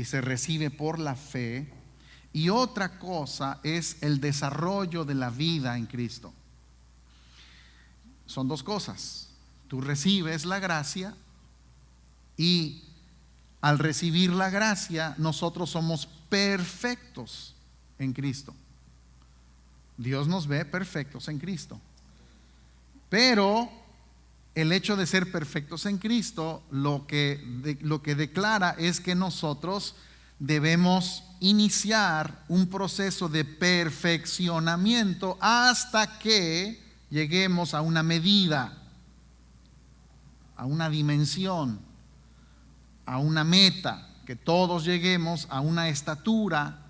y se recibe por la fe, y otra cosa es el desarrollo de la vida en Cristo. Son dos cosas. Tú recibes la gracia y al recibir la gracia nosotros somos perfectos en Cristo. Dios nos ve perfectos en Cristo. Pero el hecho de ser perfectos en Cristo lo que declara es que nosotros debemos iniciar un proceso de perfeccionamiento hasta que lleguemos a una medida, a una dimensión, a una meta, que todos lleguemos a una estatura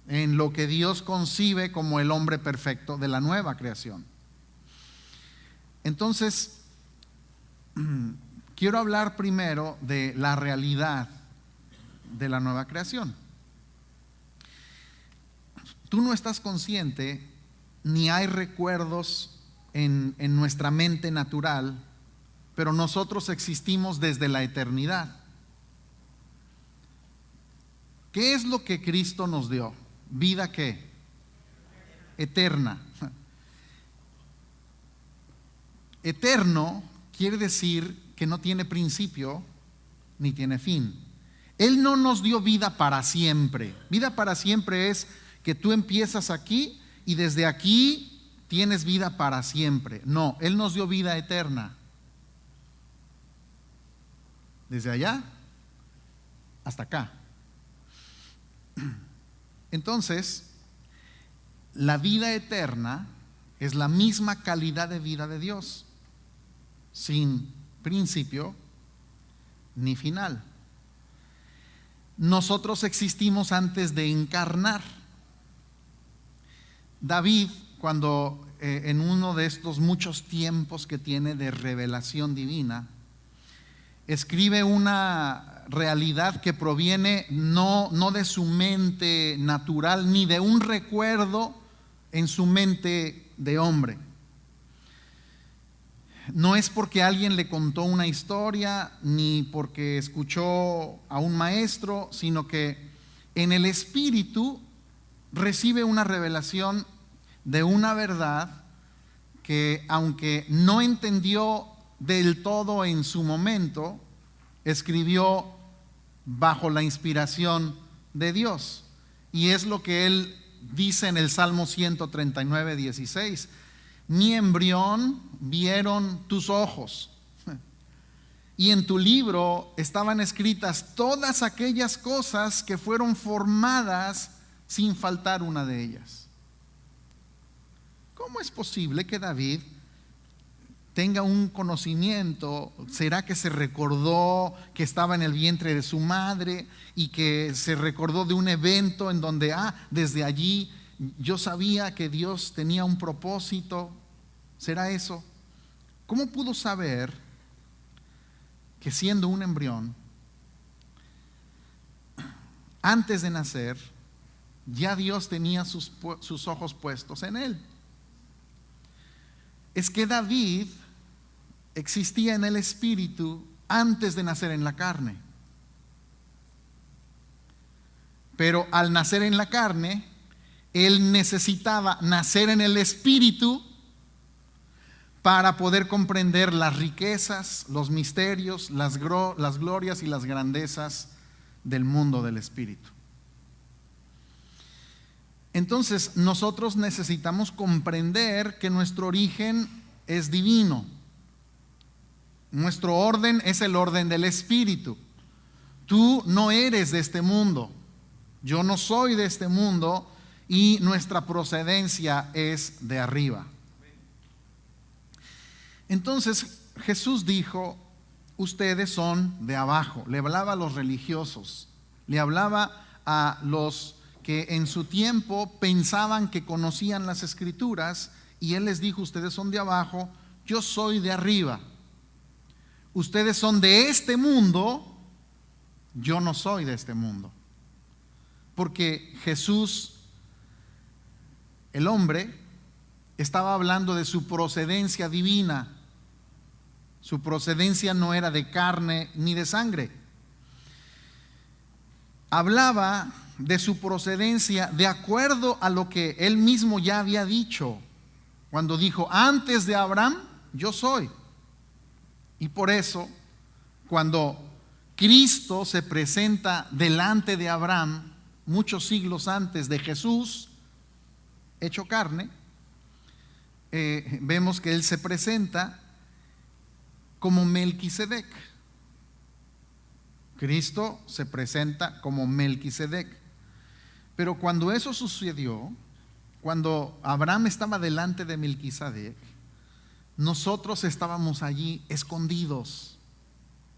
en lo que Dios concibe como el hombre perfecto de la nueva creación. Entonces, quiero hablar primero de la realidad de la nueva creación. Tú no estás consciente, ni hay recuerdos en nuestra mente natural, pero nosotros existimos desde la eternidad. ¿Qué es lo que Cristo nos dio? ¿Vida qué? Eterna. Eterno quiere decir que no tiene principio ni tiene fin. Él no nos dio vida para siempre. Vida para siempre es que tú empiezas aquí y desde aquí tienes vida para siempre. No, Él nos dio vida eterna. Desde allá hasta acá. Entonces, la vida eterna es la misma calidad de vida de Dios, sin principio ni final. Nosotros existimos antes de encarnar. David, cuando en uno de estos muchos tiempos que tiene de revelación divina, escribe una realidad que proviene no de su mente natural, ni de un recuerdo en su mente de hombre. No es porque alguien le contó una historia, ni porque escuchó a un maestro, sino que en el espíritu recibe una revelación de una verdad que, aunque no entendió del todo en su momento, escribió bajo la inspiración de Dios. Y es lo que él dice en el Salmo 139, 16. Mi embrión vieron tus ojos, y en tu libro estaban escritas todas aquellas cosas que fueron formadas sin faltar una de ellas. ¿Cómo es posible que David tenga un conocimiento? ¿Será que se recordó que estaba en el vientre de su madre y que se recordó de un evento en donde desde allí yo sabía que Dios tenía un propósito? ¿Será eso? ¿Cómo pudo saber que siendo un embrión, antes de nacer, ya Dios tenía sus ojos puestos en él? Es que David existía en el espíritu antes de nacer en la carne. Pero al nacer en la carne, él necesitaba nacer en el espíritu para poder comprender las riquezas, los misterios, las glorias y las grandezas del mundo del espíritu. Entonces, nosotros necesitamos comprender que nuestro origen es divino. Nuestro orden es el orden del espíritu. Tú no eres de este mundo. Yo no soy de este mundo, y nuestra procedencia es de arriba. Entonces Jesús dijo: ustedes son de abajo. Le hablaba a los religiosos, le hablaba a los que en su tiempo pensaban que conocían las escrituras, y él les dijo: ustedes son de abajo, yo soy de arriba. Ustedes son de este mundo, yo no soy de este mundo. Porque Jesús, el hombre, estaba hablando de su procedencia divina. Su procedencia no era de carne ni de sangre. hablaba de su procedencia de acuerdo a lo que él mismo ya había dicho, cuando dijo: antes de Abraham yo soy. Y por eso, cuando Cristo se presenta delante de Abraham, muchos siglos antes de Jesús hecho carne, vemos que él se presenta como Melquisedec. Cristo se presenta como Melquisedec. Pero cuando eso sucedió, cuando Abraham estaba delante de Melquisedec, nosotros estábamos allí escondidos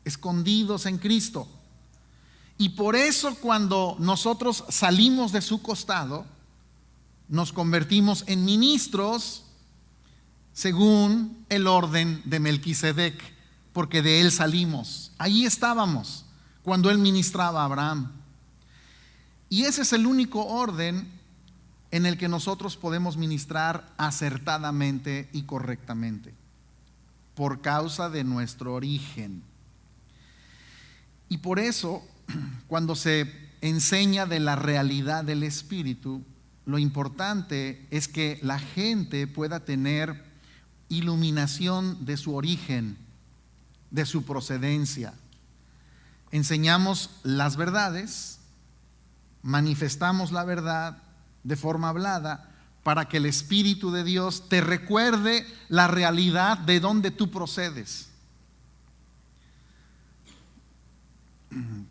en Cristo. Y por eso, cuando nosotros salimos de su costado, nos convertimos en ministros según el orden de Melquisedec, porque de él salimos. Allí estábamos cuando él ministraba a Abraham. Y ese es el único orden en el que nosotros podemos ministrar acertadamente y correctamente, por causa de nuestro origen. Y por eso, cuando se enseña de la realidad del Espíritu, lo importante es que la gente pueda tener iluminación de su origen, de su procedencia. Enseñamos las verdades, manifestamos la verdad de forma hablada, para que el Espíritu de Dios te recuerde la realidad de donde tú procedes.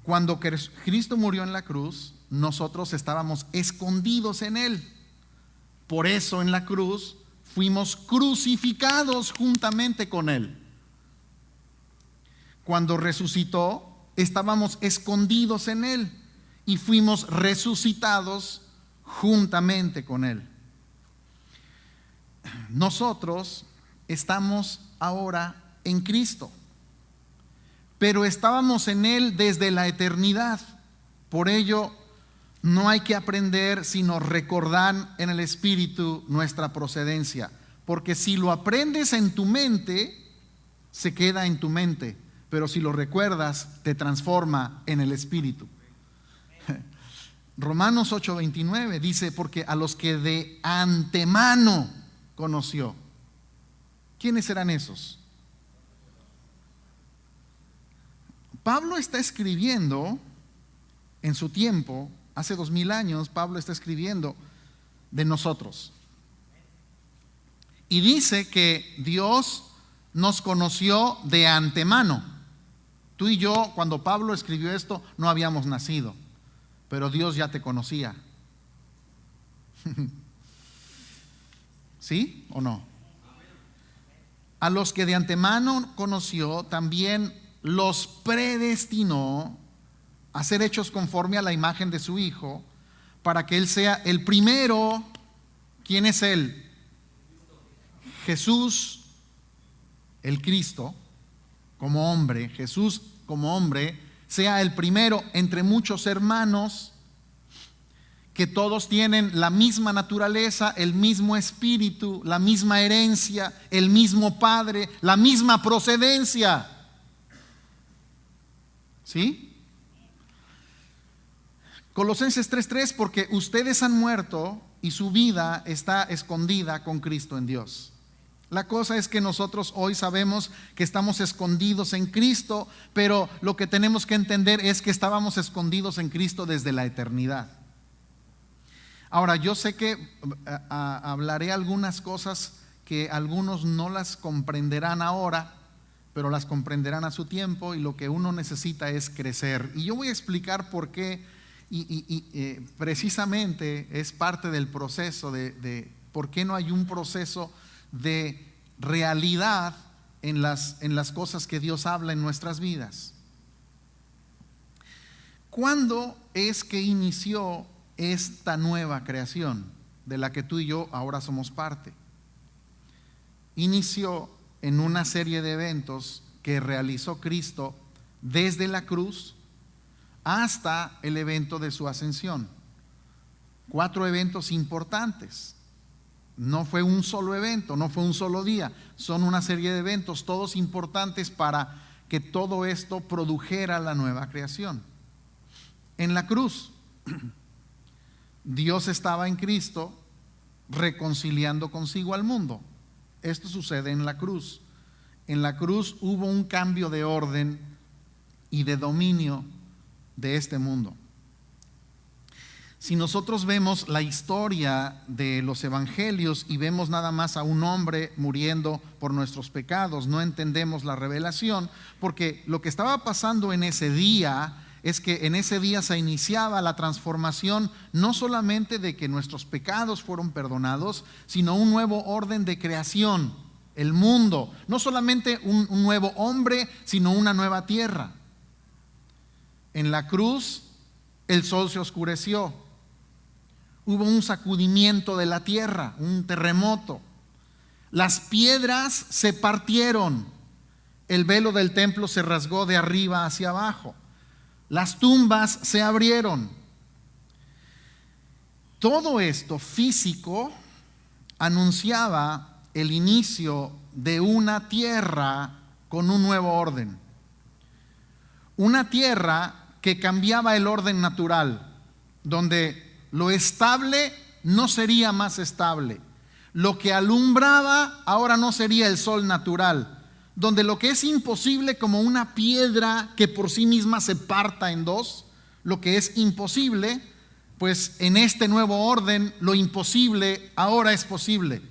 Cuando Cristo murió en la cruz, nosotros estábamos escondidos en él. Por eso en la cruz fuimos crucificados juntamente con él. Cuando resucitó, estábamos escondidos en él y fuimos resucitados juntamente con él. Nosotros estamos ahora en Cristo, pero estábamos en él desde la eternidad. Por ello, no hay que aprender sino recordar en el Espíritu nuestra procedencia, porque si lo aprendes en tu mente, se queda en tu mente, pero si lo recuerdas, te transforma en el Espíritu. Romanos 8:29 dice: porque a los que de antemano conoció. ¿Quiénes eran esos? Pablo está escribiendo en su tiempo, hace 2000 años, Pablo está escribiendo de nosotros. Y dice que Dios nos conoció de antemano. Tú y yo, cuando Pablo escribió esto, no habíamos nacido, pero Dios ya te conocía. ¿Sí o no? A los que de antemano conoció, también los predestinó a ser hechos conforme a la imagen de su Hijo, para que Él sea el primero. ¿Quién es Él? Jesús, el Cristo, como hombre. Jesús como hombre sea el primero entre muchos hermanos, que todos tienen la misma naturaleza, el mismo espíritu, la misma herencia, el mismo Padre, la misma procedencia. ¿Sí? Colosenses 3:3: porque ustedes han muerto y su vida está escondida con Cristo en Dios. La cosa es que nosotros hoy sabemos que estamos escondidos en Cristo, pero lo que tenemos que entender es que estábamos escondidos en Cristo desde la eternidad. Ahora, yo sé que hablaré algunas cosas que algunos no las comprenderán ahora, pero las comprenderán a su tiempo, y lo que uno necesita es crecer. Y yo voy a explicar por qué, y precisamente es parte del proceso de por qué no hay un proceso de realidad en las cosas que Dios habla en nuestras vidas. ¿Cuándo es que inició esta nueva creación de la que tú y yo ahora somos parte? Inició en una serie de eventos que realizó Cristo desde la cruz hasta el evento de su ascensión. 4 eventos importantes. No fue un solo evento, no fue un solo día, son una serie de eventos, todos importantes para que todo esto produjera la nueva creación. en la cruz. Dios estaba en Cristo reconciliando consigo al mundo. Esto sucede en la cruz. En la cruz hubo un cambio de orden y de dominio de este mundo. Si nosotros vemos la historia de los evangelios y vemos nada más a un hombre muriendo por nuestros pecados, no entendemos la revelación, porque lo que estaba pasando en ese día es que en ese día se iniciaba la transformación, no solamente de que nuestros pecados fueron perdonados, sino un nuevo orden de creación, el mundo, no solamente un nuevo hombre, sino una nueva tierra. En la cruz el sol se oscureció. Hubo un sacudimiento de la tierra, un terremoto. Las piedras se partieron. El velo del templo se rasgó de arriba hacia abajo. Las tumbas se abrieron. Todo esto físico anunciaba el inicio de una tierra con un nuevo orden. Una tierra que cambiaba el orden natural, donde lo estable no sería más estable. Lo que alumbraba ahora no sería el sol natural. Donde lo que es imposible, como una piedra que por sí misma se parta en dos, lo que es imposible, pues en este nuevo orden, lo imposible ahora es posible.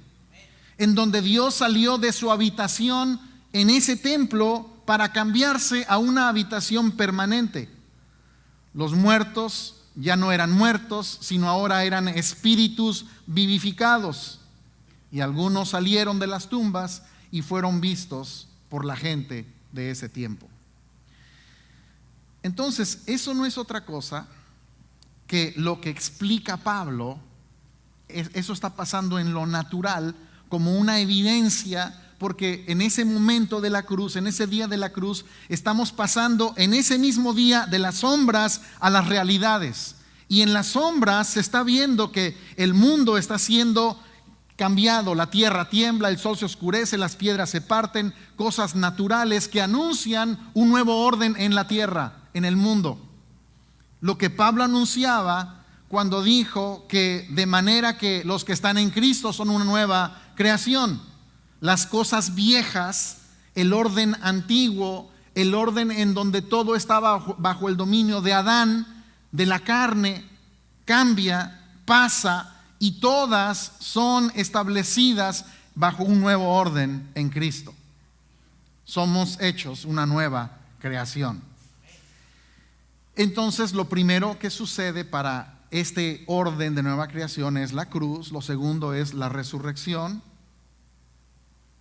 En donde Dios salió de su habitación en ese templo para cambiarse a una habitación permanente. Los muertos ya no eran muertos, sino ahora eran espíritus vivificados. Y algunos salieron de las tumbas y fueron vistos por la gente de ese tiempo. Entonces, eso no es otra cosa que lo que explica Pablo. Eso está pasando en lo natural como una evidencia, porque en ese momento de la cruz, en ese día de la cruz, estamos pasando en ese mismo día de las sombras a las realidades. Y en las sombras se está viendo que el mundo está siendo cambiado, la tierra tiembla, el sol se oscurece, las piedras se parten, cosas naturales que anuncian un nuevo orden en la tierra, en el mundo. Lo que Pablo anunciaba cuando dijo que de manera que los que están en Cristo son una nueva creación. Las cosas viejas, el orden antiguo, el orden en donde todo estaba bajo el dominio de Adán, de la carne, cambia, pasa, y todas son establecidas bajo un nuevo orden en Cristo. Somos hechos una nueva creación. Entonces, lo primero que sucede para este orden de nueva creación es la cruz. Lo segundo es la resurrección.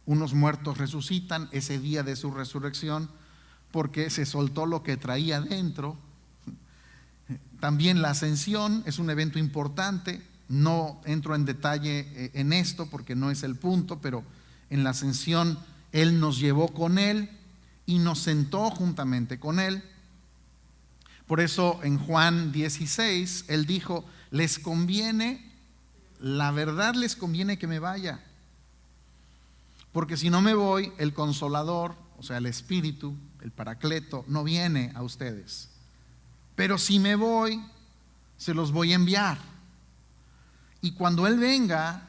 Unos muertos resucitan ese día de su resurrección porque se soltó lo que traía dentro. También la ascensión es un evento importante. No entro en detalle en esto porque no es el punto, pero en la ascensión Él nos llevó con Él y nos sentó juntamente con Él. Por eso en Juan 16 Él dijo: les conviene, la verdad les conviene que me vaya, porque si no me voy, el Consolador, o sea el Espíritu, el Paracleto, no viene a ustedes. Pero si me voy, se los voy a enviar. Y cuando Él venga,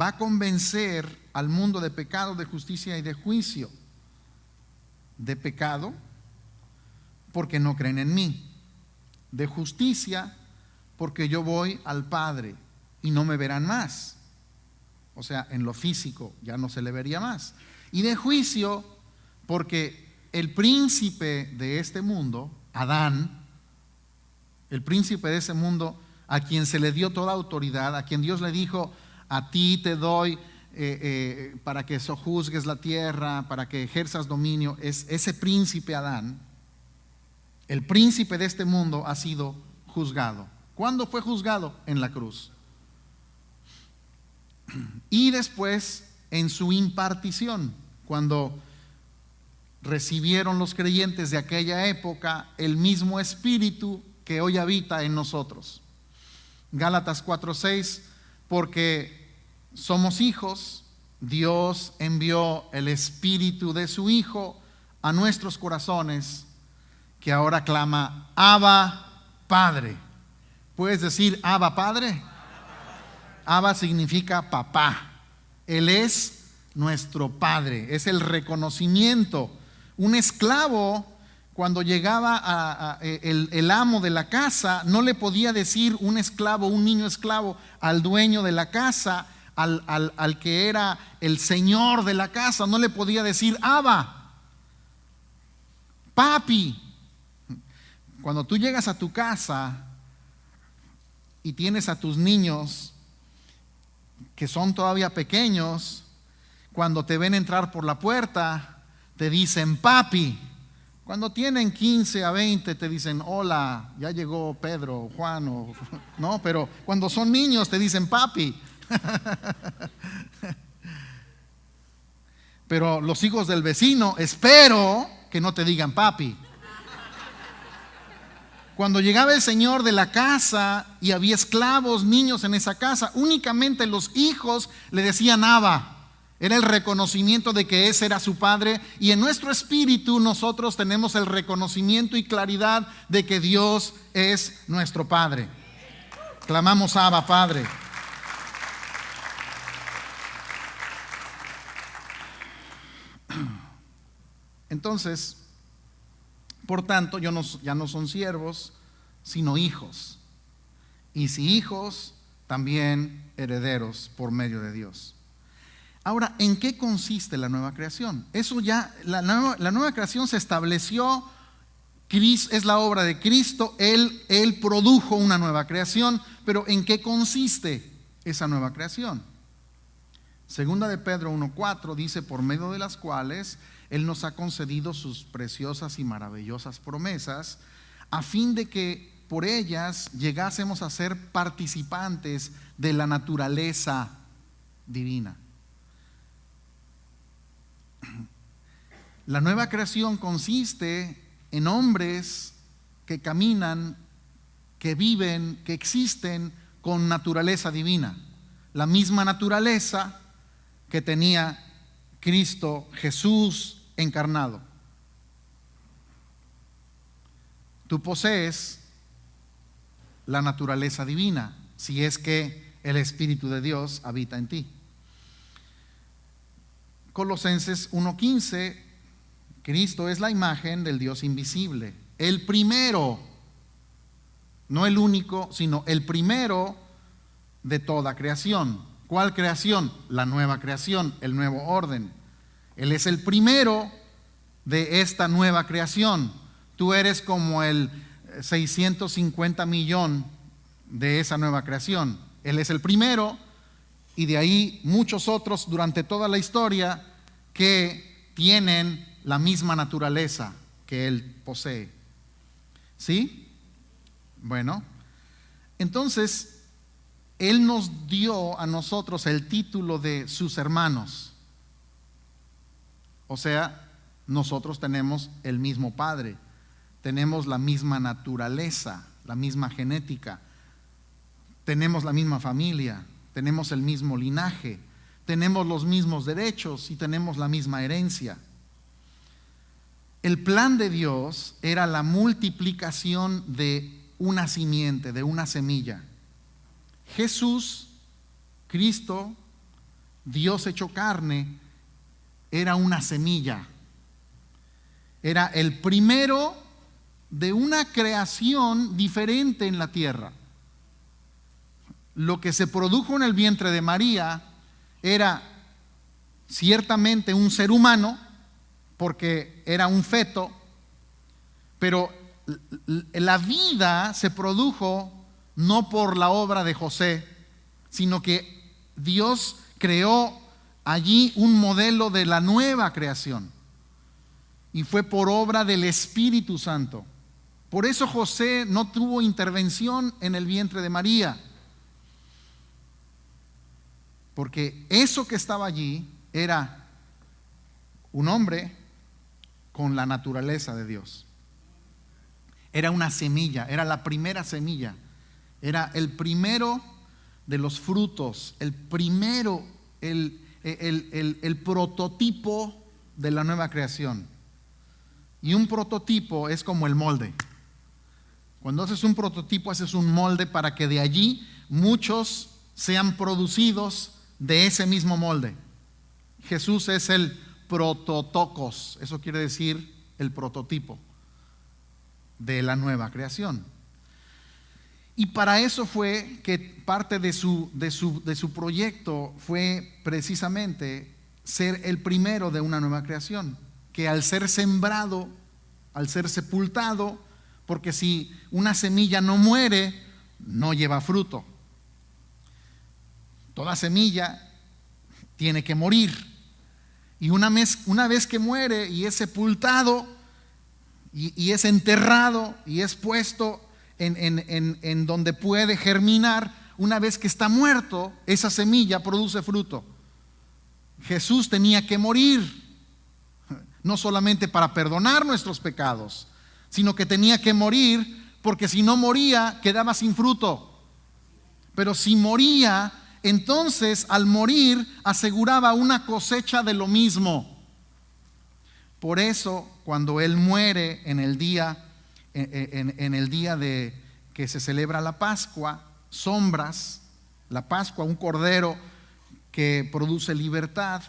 va a convencer al mundo de pecado, de justicia y de juicio. De pecado, porque no creen en mí. De justicia, porque yo voy al Padre y no me verán más. O sea, en lo físico ya no se le vería más. Y de juicio, porque el príncipe de este mundo, Adán, el príncipe de ese mundo, a quien se le dio toda autoridad, a quien Dios le dijo: a ti te doy para que sojuzgues la tierra, para que ejerzas dominio, es ese príncipe Adán. El príncipe de este mundo ha sido juzgado. ¿Cuándo fue juzgado? En la cruz. Y después en su impartición, cuando recibieron los creyentes de aquella época el mismo Espíritu que hoy habita en nosotros. Gálatas 4:6, porque somos hijos, Dios envió el Espíritu de su Hijo a nuestros corazones, que ahora clama: Abba, Padre. ¿Puedes decir Abba Padre? Abba significa papá. Él es nuestro Padre. Es el reconocimiento. Un esclavo, cuando llegaba el amo de la casa, no le podía decir un esclavo, un niño esclavo, al dueño de la casa, al que era el señor de la casa, no le podía decir Abba, papi. Cuando tú llegas a tu casa y tienes a tus niños que son todavía pequeños, cuando te ven entrar por la puerta, te dicen papi. Cuando tienen 15 a 20 te dicen hola, ya llegó Pedro, Juan, no, pero cuando son niños te dicen papi. Pero los hijos del vecino, espero que no te digan papi. Cuando llegaba el señor de la casa y había esclavos, niños en esa casa, únicamente los hijos le decían Abba. Era el reconocimiento de que ese era su padre, y en nuestro espíritu nosotros tenemos el reconocimiento y claridad de que Dios es nuestro Padre. Clamamos Abba Padre. Entonces, por tanto, ya no son siervos, sino hijos. Y si hijos, también herederos por medio de Dios. Ahora, ¿en qué consiste la nueva creación? Eso ya, la nueva creación se estableció, es la obra de Cristo, Él produjo una nueva creación, pero ¿en qué consiste esa nueva creación? Segunda de Pedro 1:4 dice, por medio de las cuales Él nos ha concedido sus preciosas y maravillosas promesas, a fin de que por ellas llegásemos a ser participantes de la naturaleza divina. La nueva creación consiste en hombres que caminan, que viven, que existen con naturaleza divina. La misma naturaleza que tenía Cristo Jesús encarnado. Tú posees la naturaleza divina, si es que el Espíritu de Dios habita en ti. Colosenses 1:15, Cristo es la imagen del Dios invisible, el primero, no el único, sino el primero de toda creación. ¿Cuál creación? La nueva creación, el nuevo orden. Él es el primero de esta nueva creación. Tú eres como el 650 millón de esa nueva creación. Él es el primero, y de ahí muchos otros durante toda la historia que tienen la misma naturaleza que Él posee. ¿Sí? Bueno, entonces Él nos dio a nosotros el título de sus hermanos. O sea, nosotros tenemos el mismo Padre, tenemos la misma naturaleza, la misma genética, tenemos la misma familia, tenemos el mismo linaje, tenemos los mismos derechos y tenemos la misma herencia. El plan de Dios era la multiplicación de una simiente, de una semilla. Jesús, Cristo, Dios hecho carne, era una semilla. Era el primero de una creación diferente en la tierra. Lo que se produjo en el vientre de María era ciertamente un ser humano, porque era un feto, pero la vida se produjo no por la obra de José, sino que Dios creó allí un modelo de la nueva creación, y fue por obra del Espíritu Santo. Por eso José no tuvo intervención en el vientre de María, porque eso que estaba allí era un hombre con la naturaleza de Dios. Era una semilla, era la primera semilla, era el primero de los frutos, el primero, el prototipo de la nueva creación. Y un prototipo es como el molde. Cuando haces un prototipo, haces un molde para que de allí muchos sean producidos de ese mismo molde. Jesús es el prototokos, eso quiere decir el prototipo de la nueva creación. Y para eso fue que parte de su proyecto fue precisamente ser el primero de una nueva creación, que al ser sembrado, al ser sepultado, porque si una semilla no muere, no lleva fruto. Toda semilla tiene que morir. Y una vez que muere y es sepultado y es enterrado y es puesto en donde puede germinar, una vez que está muerto, esa semilla produce fruto. Jesús tenía que morir, no solamente para perdonar nuestros pecados, sino que tenía que morir porque si no moría quedaba sin fruto. Pero si moría, entonces al morir aseguraba una cosecha de lo mismo. Por eso cuando Él muere en el día de que se celebra la Pascua, sombras, la Pascua, un cordero que produce libertad,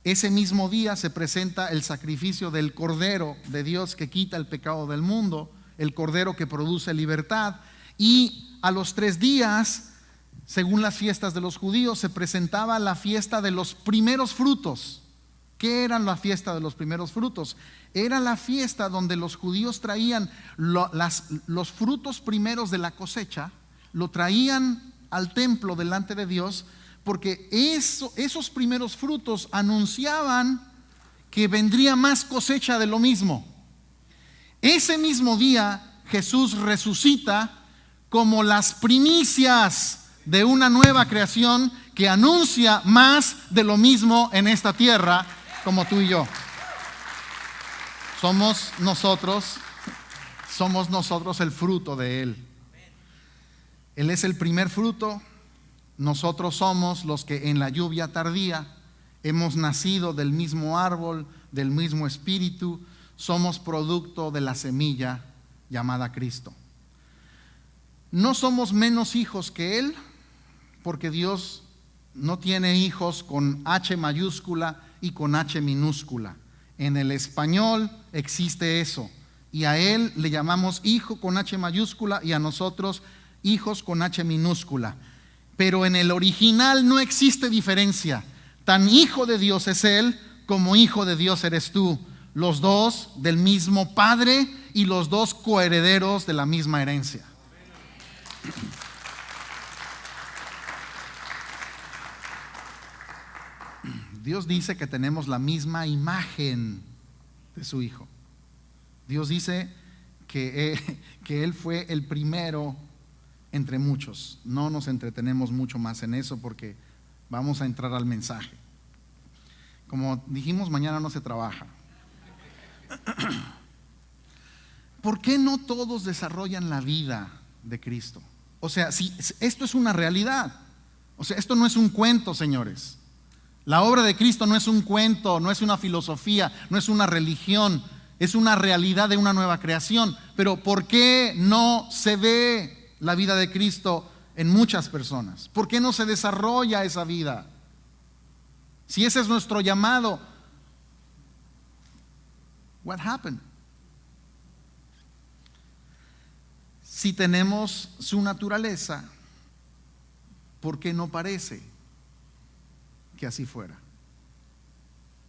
ese mismo día se presenta el sacrificio del Cordero de Dios que quita el pecado del mundo, el Cordero que produce libertad, y a los 3 días, según las fiestas de los judíos, se presentaba la fiesta de los primeros frutos. ¿Qué era la fiesta de los primeros frutos? Era la fiesta donde los judíos traían los frutos primeros de la cosecha, lo traían al templo delante de Dios, porque esos primeros frutos anunciaban que vendría más cosecha de lo mismo. Ese mismo día Jesús resucita como las primicias de una nueva creación que anuncia más de lo mismo en esta tierra, como tú y yo. Somos nosotros el fruto de Él. Él es el primer fruto. Nosotros somos los que en la lluvia tardía hemos nacido del mismo árbol, del mismo espíritu. Somos producto de la semilla llamada Cristo. No somos menos hijos que Él, porque Dios no tiene hijos con H mayúscula y con H minúscula. En el español existe eso, y a Él le llamamos hijo con H mayúscula y a nosotros hijos con H minúscula. Pero en el original no existe diferencia. Tan hijo de Dios es Él como hijo de Dios eres tú. Los dos del mismo Padre y los dos coherederos de la misma herencia. Dios dice que tenemos la misma imagen de su Hijo. Dios dice que Él fue el primero entre muchos. No nos entretenemos mucho más en eso porque vamos a entrar al mensaje. Como dijimos, mañana no se trabaja. ¿Por qué no todos desarrollan la vida de Cristo? O sea, si esto es una realidad. O sea, esto no es un cuento, señores. La obra de Cristo no es un cuento, no es una filosofía, no es una religión, es una realidad de una nueva creación. Pero ¿por qué no se ve la vida de Cristo en muchas personas? ¿Por qué no se desarrolla esa vida? Si ese es nuestro llamado, what happened? Si tenemos su naturaleza, ¿por qué no parece que así fuera?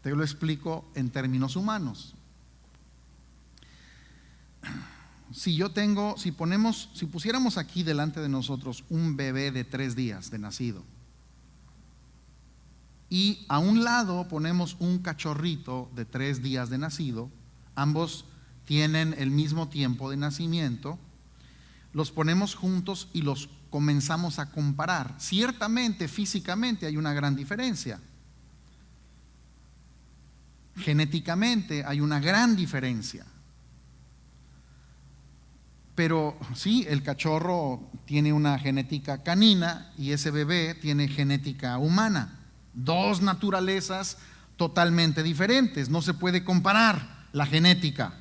Te lo explico en términos humanos. Si pusiéramos aquí delante de nosotros un bebé de 3 días de nacido y a un lado ponemos un cachorrito de 3 días de nacido, ambos tienen el mismo tiempo de nacimiento, los ponemos juntos y los comenzamos a comparar. Ciertamente, físicamente hay una gran diferencia. Genéticamente hay una gran diferencia. Pero sí, el cachorro tiene una genética canina y ese bebé tiene genética humana. 2 naturalezas totalmente diferentes. No se puede comparar la genética.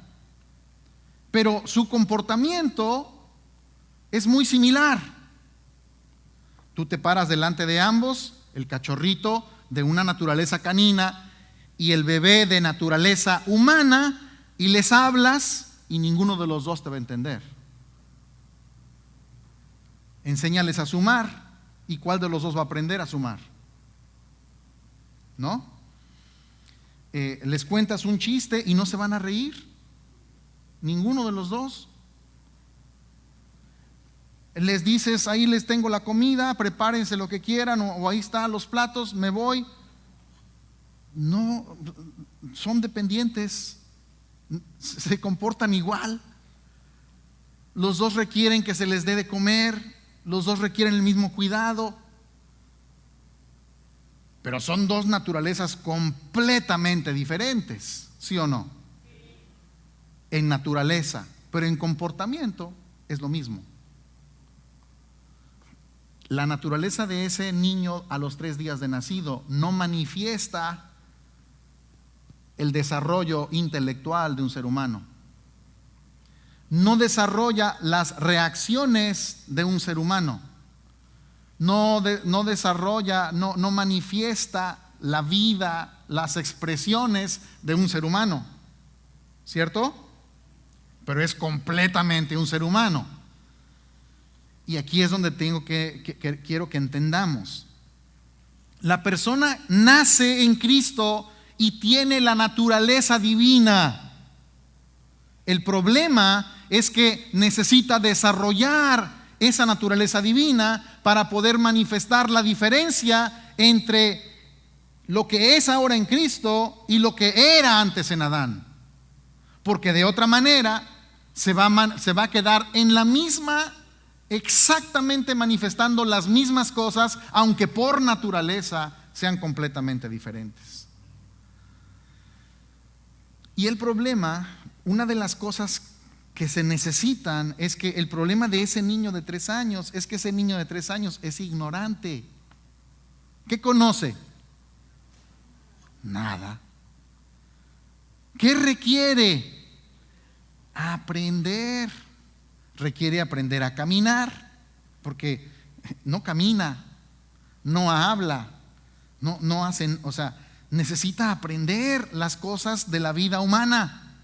Pero su comportamiento es muy similar. Tú te paras delante de ambos, el cachorrito de una naturaleza canina y el bebé de naturaleza humana, y les hablas y ninguno de los dos te va a entender. Enséñales a sumar, ¿y cuál de los dos va a aprender a sumar? ¿No? Les cuentas un chiste y no se van a reír, ninguno de los dos. Les dices, ahí les tengo la comida, prepárense lo que quieran, o ahí están los platos, me voy. No, son dependientes, se comportan igual. Los dos requieren que se les dé de comer, los dos requieren el mismo cuidado, pero son dos naturalezas completamente diferentes, ¿sí o no? En naturaleza, pero en comportamiento es lo mismo. La naturaleza de ese niño a los 3 días de nacido no manifiesta el desarrollo intelectual de un ser humano. No desarrolla las reacciones de un ser humano. No desarrolla, no manifiesta la vida, las expresiones de un ser humano. ¿Cierto? Pero es completamente un ser humano. Y aquí es donde quiero que entendamos. La persona nace en Cristo y tiene la naturaleza divina. El problema es que necesita desarrollar esa naturaleza divina para poder manifestar la diferencia entre lo que es ahora en Cristo y lo que era antes en Adán. Porque de otra manera se va a quedar en la misma, exactamente manifestando las mismas cosas, aunque por naturaleza sean completamente diferentes. Y el problema, una de las cosas que se necesitan, es que el problema de ese niño de 3 años es que ese niño de 3 años es ignorante. ¿Qué conoce? Nada. ¿Qué requiere? Aprender. Requiere aprender a caminar, porque no camina, no habla, no hacen, o sea, necesita aprender las cosas de la vida humana.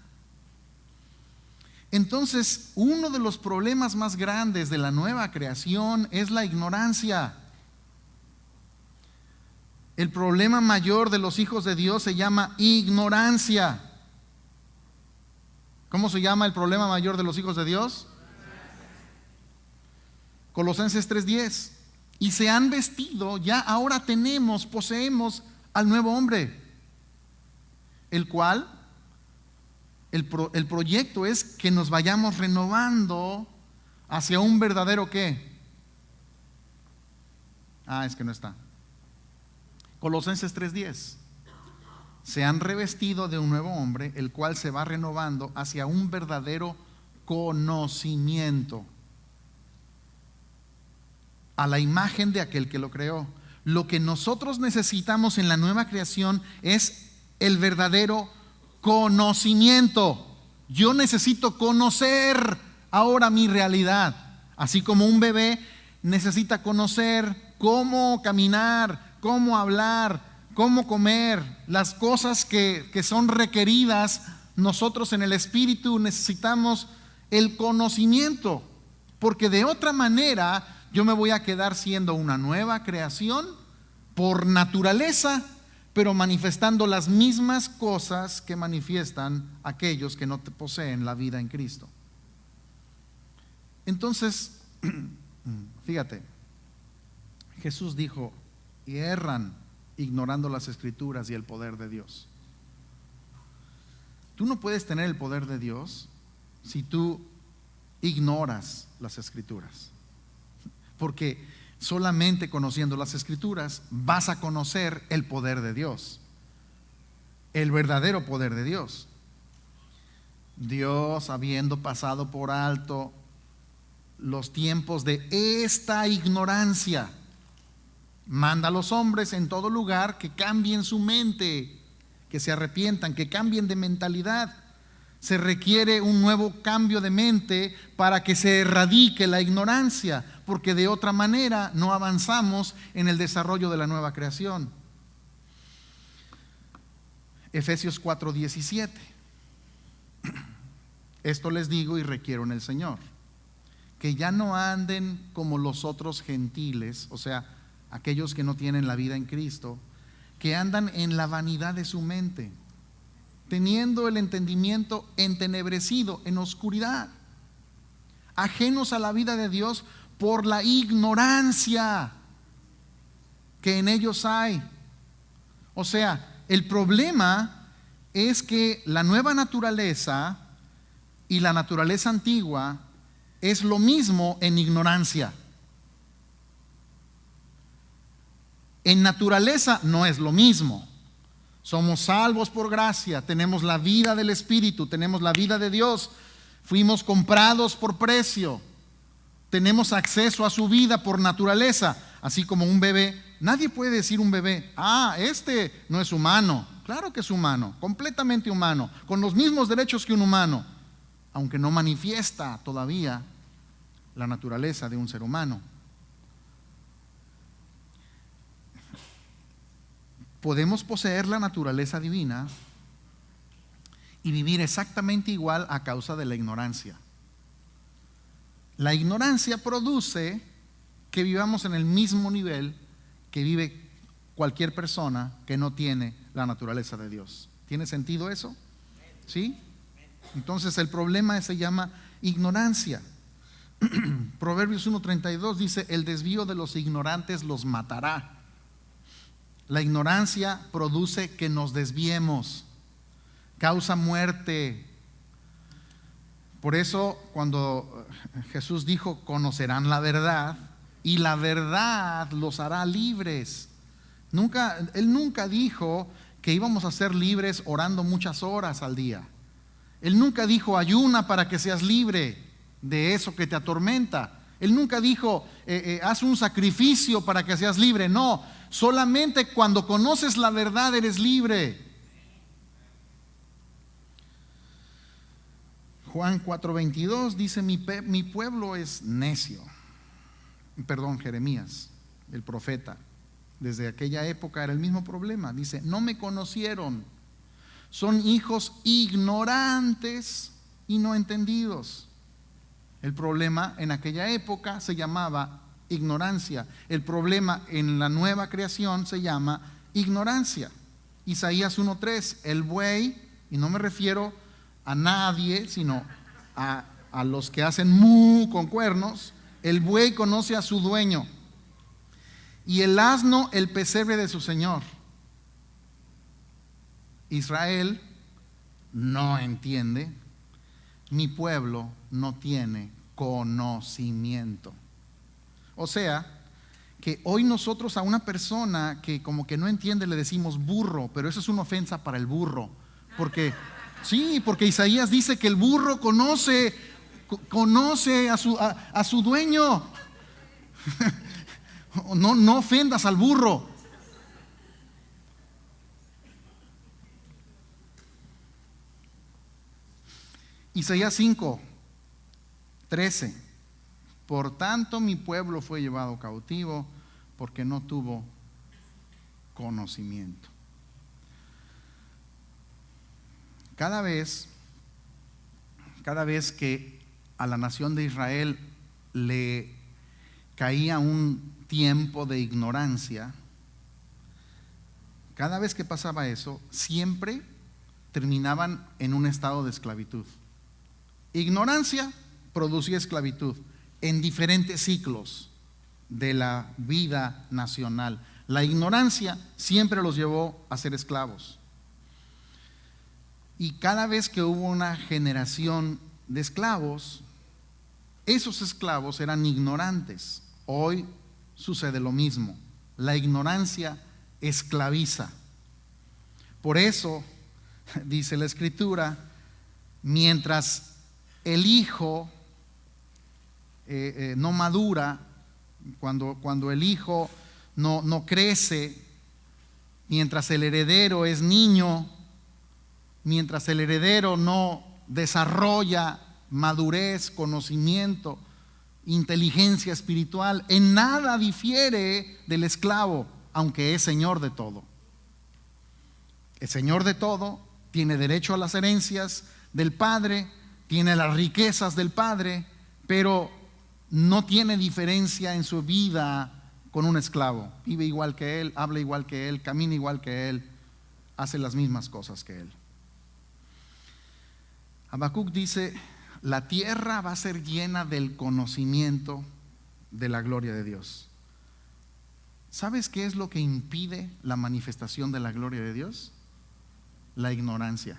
Entonces, uno de los problemas más grandes de la nueva creación es la ignorancia. El problema mayor de los hijos de Dios se llama ignorancia. ¿Cómo se llama el problema mayor de los hijos de Dios? Colosenses 3:10. Y se han vestido, ya ahora poseemos al nuevo hombre, el cual, el proyecto es que nos vayamos renovando hacia un verdadero ¿qué? Es que no está. Colosenses 3:10. Se han revestido de un nuevo hombre, el cual se va renovando hacia un verdadero conocimiento, a la imagen de aquel que lo creó. Lo que nosotros necesitamos en la nueva creación es el verdadero conocimiento. Yo necesito conocer ahora mi realidad, así como un bebé necesita conocer cómo caminar, cómo hablar, cómo comer, las cosas que son requeridas. Nosotros en el Espíritu necesitamos el conocimiento, porque de otra manera yo me voy a quedar siendo una nueva creación por naturaleza, pero manifestando las mismas cosas que manifiestan aquellos que no poseen la vida en Cristo. Entonces, fíjate, Jesús dijo, y erran ignorando las Escrituras y el poder de Dios. Tú no puedes tener el poder de Dios si tú ignoras las Escrituras, porque solamente conociendo las Escrituras vas a conocer el poder de Dios, el verdadero poder de Dios. Dios, habiendo pasado por alto los tiempos de esta ignorancia, manda a los hombres en todo lugar que cambien su mente, que se arrepientan, que cambien de mentalidad. Se requiere un nuevo cambio de mente para que se erradique la ignorancia, porque de otra manera no avanzamos en el desarrollo de la nueva creación. Efesios 4:17. Esto les digo y requiero en el Señor, que ya no anden como los otros gentiles, o sea, aquellos que no tienen la vida en Cristo, que andan en la vanidad de su mente, teniendo el entendimiento entenebrecido, en oscuridad, ajenos a la vida de Dios por la ignorancia que en ellos hay. O sea, el problema es que la nueva naturaleza y la naturaleza antigua es lo mismo en ignorancia. En naturaleza no es lo mismo. Somos salvos por gracia, tenemos la vida del Espíritu, tenemos la vida de Dios, fuimos comprados por precio, tenemos acceso a su vida por naturaleza, así como un bebé. Nadie puede decir un bebé, este no es humano. Claro que es humano, completamente humano, con los mismos derechos que un humano, aunque no manifiesta todavía la naturaleza de un ser humano. Podemos poseer la naturaleza divina y vivir exactamente igual a causa de la ignorancia. La ignorancia produce que vivamos en el mismo nivel que vive cualquier persona que no tiene la naturaleza de Dios. ¿Tiene sentido eso? ¿Sí? Entonces el problema se llama ignorancia. Proverbios 1:32 dice: el desvío de los ignorantes los matará. La ignorancia produce que nos desviemos, causa muerte. Por eso cuando Jesús dijo: conocerán la verdad y la verdad los hará libres. Él nunca dijo que íbamos a ser libres orando muchas horas al día. Él nunca dijo: ayuna para que seas libre de eso que te atormenta. Él nunca dijo: haz un sacrificio para que seas libre. No, solamente cuando conoces la verdad eres libre. Juan 4:22 dice: mi pueblo es necio. Jeremías, el profeta, desde aquella época era el mismo problema. Dice: no me conocieron, son hijos ignorantes y no entendidos. El problema en aquella época se llamaba ignorancia. El problema en la nueva creación se llama ignorancia. Isaías 1:3, el buey, y no me refiero a nadie, sino a los que hacen mu con cuernos. El buey conoce a su dueño y el asno el pesebre de su señor. Israel no entiende, mi pueblo no tiene conocimiento. O sea, que hoy nosotros a una persona que como que no entiende le decimos burro, pero eso es una ofensa para el burro. Porque Isaías dice que el burro conoce a su dueño. No ofendas al burro. Isaías 5:13. Por tanto mi pueblo fue llevado cautivo porque no tuvo conocimiento. Cada vez que a la nación de Israel le caía un tiempo de ignorancia, cada vez que pasaba eso, siempre terminaban en un estado de esclavitud. Ignorancia producía esclavitud en diferentes ciclos de la vida nacional. La ignorancia siempre los llevó a ser esclavos. Y cada vez que hubo una generación de esclavos, esos esclavos eran ignorantes. Hoy sucede lo mismo. La ignorancia esclaviza. Por eso, dice la Escritura, mientras el hijo no madura, cuando el hijo no crece, mientras el heredero es niño, mientras el heredero no desarrolla madurez, conocimiento, inteligencia espiritual, en nada difiere del esclavo, aunque es señor de todo. El señor de todo tiene derecho a las herencias del padre, tiene las riquezas del padre, pero no tiene diferencia en su vida con un esclavo. Vive igual que él, habla igual que él, camina igual que él, hace las mismas cosas que él. Habacuc dice: la tierra va a ser llena del conocimiento de la gloria de Dios. ¿Sabes qué es lo que impide la manifestación de la gloria de Dios? La ignorancia.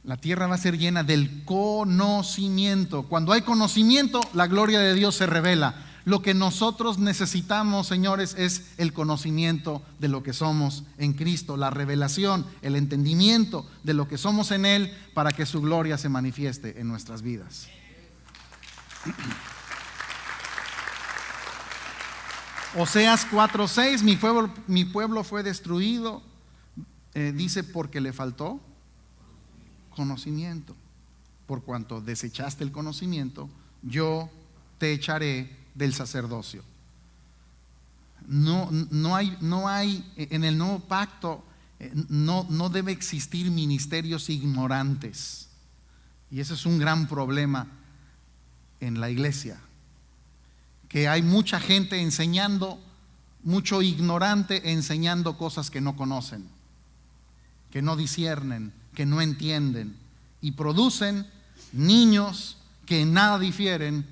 La tierra va a ser llena del conocimiento. Cuando hay conocimiento, la gloria de Dios se revela. Lo que nosotros necesitamos, señores, es el conocimiento de lo que somos en Cristo, la revelación, el entendimiento de lo que somos en Él, para que su gloria se manifieste en nuestras vidas. Oseas 4:6, mi pueblo fue destruido, dice, porque le faltó conocimiento. Por cuanto desechaste el conocimiento, yo te echaré del sacerdocio. No hay en el nuevo pacto, no debe existir ministerios ignorantes. Y ese es un gran problema en la iglesia, que hay mucha gente enseñando, mucho ignorante enseñando cosas que no conocen, que no disciernen, que no entienden, y producen niños que en nada difieren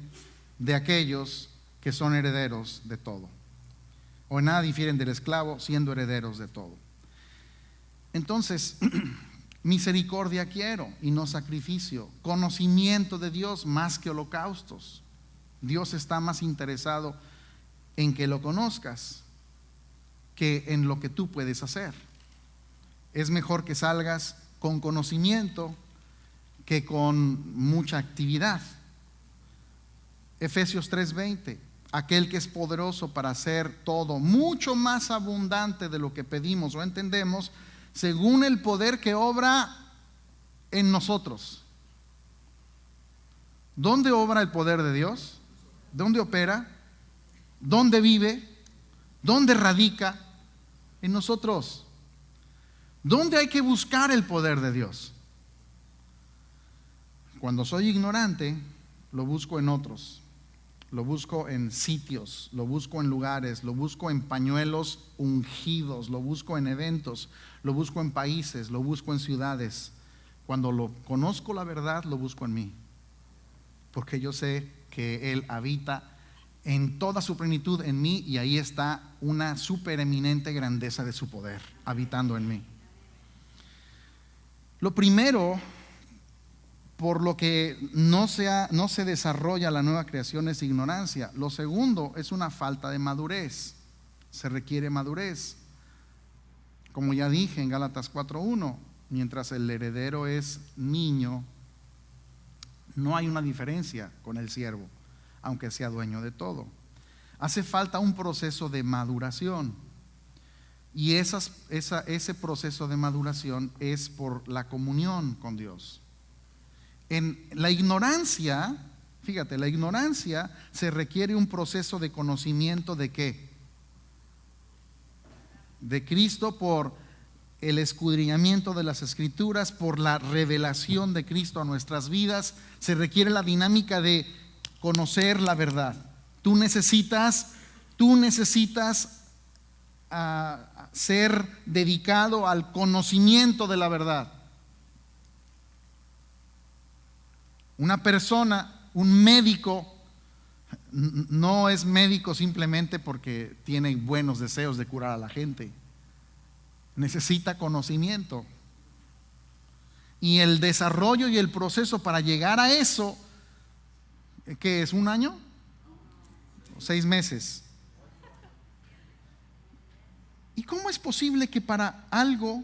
de aquellos que son herederos de todo, o en nada difieren del esclavo, siendo herederos de todo. Entonces, misericordia quiero y no sacrificio, conocimiento de Dios más que holocaustos. Dios está más interesado en que lo conozcas que en lo que tú puedes hacer. Es mejor que salgas con conocimiento que con mucha actividad. Efesios 3:20, aquel que es poderoso para hacer todo mucho más abundante de lo que pedimos o entendemos, según el poder que obra en nosotros. ¿Dónde obra el poder de Dios? ¿Dónde opera? ¿Dónde vive? ¿Dónde radica? En nosotros. ¿Dónde hay que buscar el poder de Dios? Cuando soy ignorante, lo busco en otros, lo busco en sitios, lo busco en lugares, lo busco en pañuelos ungidos, lo busco en eventos, lo busco en países, lo busco en ciudades. Cuando lo conozco la verdad, lo busco en mí, porque yo sé que Él habita en toda su plenitud en mí, y ahí está una supereminente grandeza de su poder habitando en mí. Lo primero por lo que no se desarrolla la nueva creación es ignorancia. Lo segundo es una falta de madurez. Se requiere madurez. Como ya dije en Gálatas 4:1, mientras el heredero es niño, no hay una diferencia con el siervo, aunque sea dueño de todo. Hace falta un proceso de maduración, y ese proceso de maduración es por la comunión con Dios. En la ignorancia, fíjate, la ignorancia se requiere un proceso de conocimiento de ¿qué? De Cristo, por el escudriñamiento de las Escrituras, por la revelación de Cristo a nuestras vidas. Se requiere la dinámica de conocer la verdad. Tú necesitas ser dedicado al conocimiento de la verdad. Una persona, un médico, no es médico simplemente porque tiene buenos deseos de curar a la gente. Necesita conocimiento. Y el desarrollo y el proceso para llegar a eso, ¿qué es? ¿Un año? 6 meses. ¿Y cómo es posible que para algo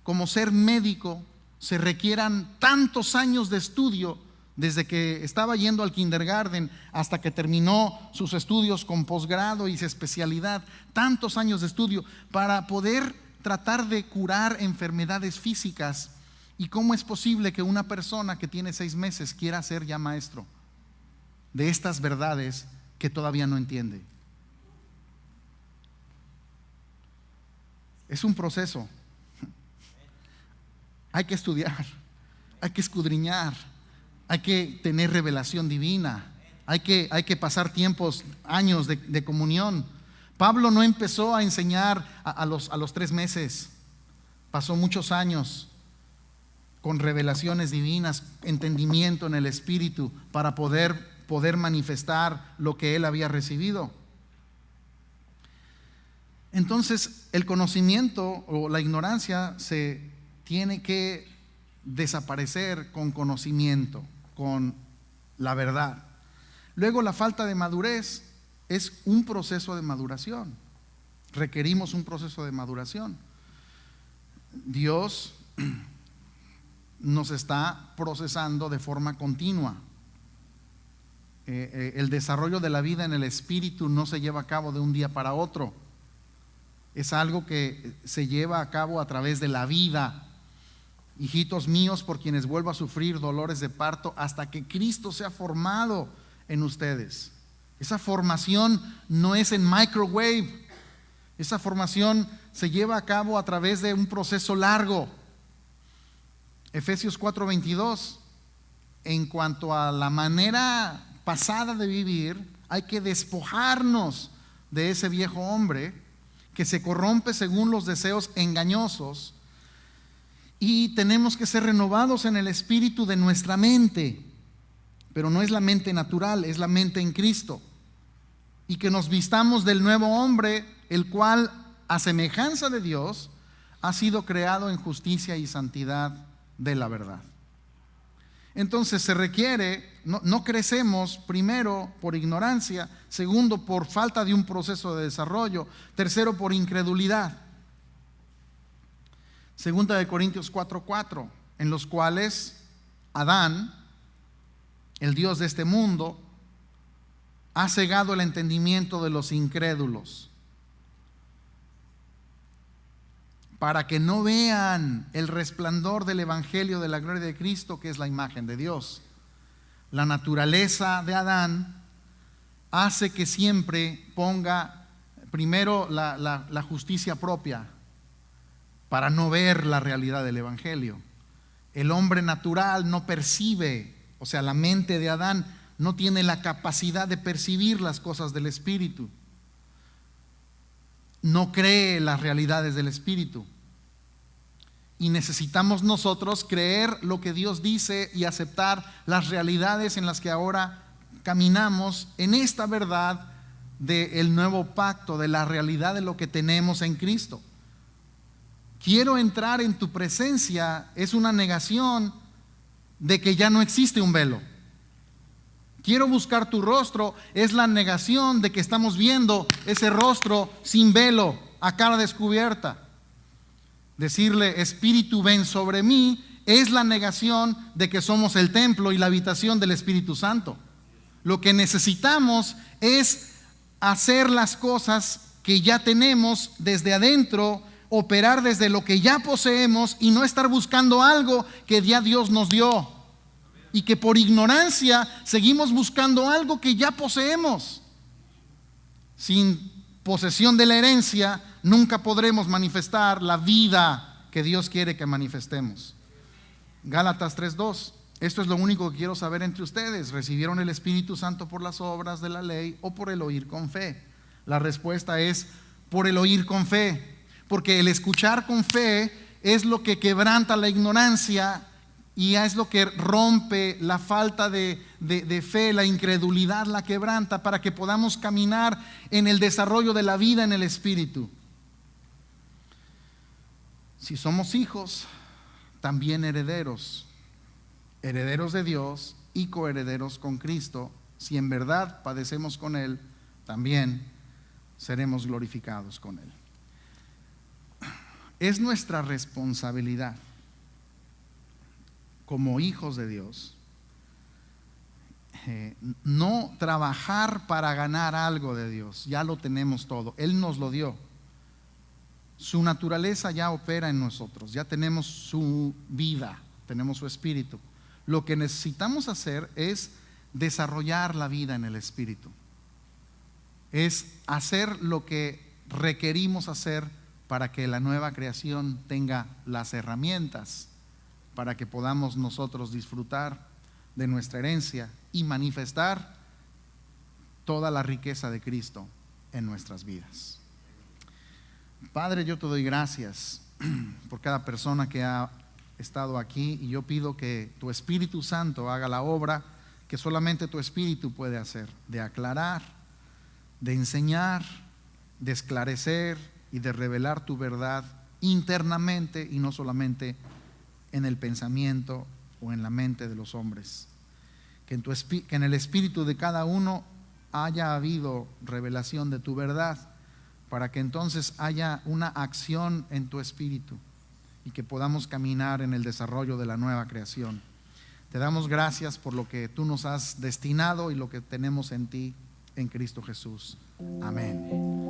como ser médico se requieran tantos años de estudio, desde que estaba yendo al kindergarten hasta que terminó sus estudios con posgrado y su especialidad? Tantos años de estudio para poder tratar de curar enfermedades físicas ¿Y cómo es posible que una persona que tiene 6 meses quiera ser ya maestro de estas verdades que todavía no entiende? Es un proceso. Hay que estudiar, hay que escudriñar, hay que tener revelación divina, hay que pasar tiempos, años de comunión. Pablo no empezó a enseñar a los 3 meses, pasó muchos años con revelaciones divinas, entendimiento en el Espíritu para poder manifestar lo que él había recibido. Entonces, el conocimiento o la ignorancia se tiene que desaparecer con conocimiento, con la verdad. Luego, la falta de madurez es un proceso de maduración. Requerimos un proceso de maduración. Dios nos está procesando de forma continua. El desarrollo de la vida en el Espíritu no se lleva a cabo de un día para otro. Es algo que se lleva a cabo a través de la vida. Hijitos míos, por quienes vuelvo a sufrir dolores de parto hasta que Cristo sea formado en ustedes. Esa formación no es en microwave. Esa formación se lleva a cabo a través de un proceso largo. Efesios 4:22, en cuanto a la manera pasada de vivir, hay que despojarnos de ese viejo hombre que se corrompe según los deseos engañosos, y tenemos que ser renovados en el espíritu de nuestra mente, pero no es la mente natural, es la mente en Cristo, y que nos vistamos del nuevo hombre, el cual a semejanza de Dios ha sido creado en justicia y santidad de la verdad. Entonces se requiere, no crecemos, primero por ignorancia, segundo por falta de un proceso de desarrollo, tercero por incredulidad. Segunda de Corintios 4:4, en los cuales Adán, el Dios de este mundo, ha cegado el entendimiento de los incrédulos, para que no vean el resplandor del evangelio de la gloria de Cristo, que es la imagen de Dios. La naturaleza de Adán hace que siempre ponga primero la justicia propia, para no ver la realidad del evangelio. El hombre natural no percibe, o sea, la mente de Adán no tiene la capacidad de percibir las cosas del Espíritu. No cree las realidades del Espíritu. Y necesitamos nosotros creer lo que Dios dice y aceptar las realidades en las que ahora caminamos en esta verdad del nuevo pacto, de la realidad de lo que tenemos en Cristo. Quiero entrar en tu presencia es una negación de que ya no existe un velo. Quiero buscar tu rostro es la negación de que estamos viendo ese rostro sin velo, a cara descubierta. Decirle, Espíritu, ven sobre mí, es la negación de que somos el templo y la habitación del Espíritu Santo. Lo que necesitamos es hacer las cosas que ya tenemos desde adentro, operar desde lo que ya poseemos y no estar buscando algo que ya Dios nos dio y que por ignorancia seguimos buscando algo que ya poseemos. Sin posesión de la herencia nunca podremos manifestar la vida que Dios quiere que manifestemos. Gálatas 3:2. Esto es lo único que quiero saber entre ustedes. ¿Recibieron el Espíritu Santo por las obras de la ley o por el oír con fe? La respuesta es por el oír con fe, porque el escuchar con fe es lo que quebranta la ignorancia y es lo que rompe la falta de fe, la incredulidad la quebranta, para que podamos caminar en el desarrollo de la vida en el Espíritu. Si somos hijos, también herederos, herederos de Dios y coherederos con Cristo. Si en verdad padecemos con Él, también seremos glorificados con Él. Es nuestra responsabilidad como hijos de Dios no trabajar para ganar algo de Dios. Ya lo tenemos todo, Él nos lo dio. Su naturaleza ya opera en nosotros, ya tenemos su vida, tenemos su espíritu. Lo que necesitamos hacer es desarrollar la vida en el espíritu. Es hacer lo que requerimos hacer para que la nueva creación tenga las herramientas para que podamos nosotros disfrutar de nuestra herencia y manifestar toda la riqueza de Cristo en nuestras vidas. Padre, yo te doy gracias por cada persona que ha estado aquí, y yo pido que tu Espíritu Santo haga la obra que solamente tu Espíritu puede hacer, de aclarar, de enseñar, de esclarecer y de revelar tu verdad internamente y no solamente en el pensamiento o en la mente de los hombres. Que en el espíritu de cada uno haya habido revelación de tu verdad, para que entonces haya una acción en tu espíritu y que podamos caminar en el desarrollo de la nueva creación. Te damos gracias por lo que tú nos has destinado y lo que tenemos en ti, en Cristo Jesús. Amén.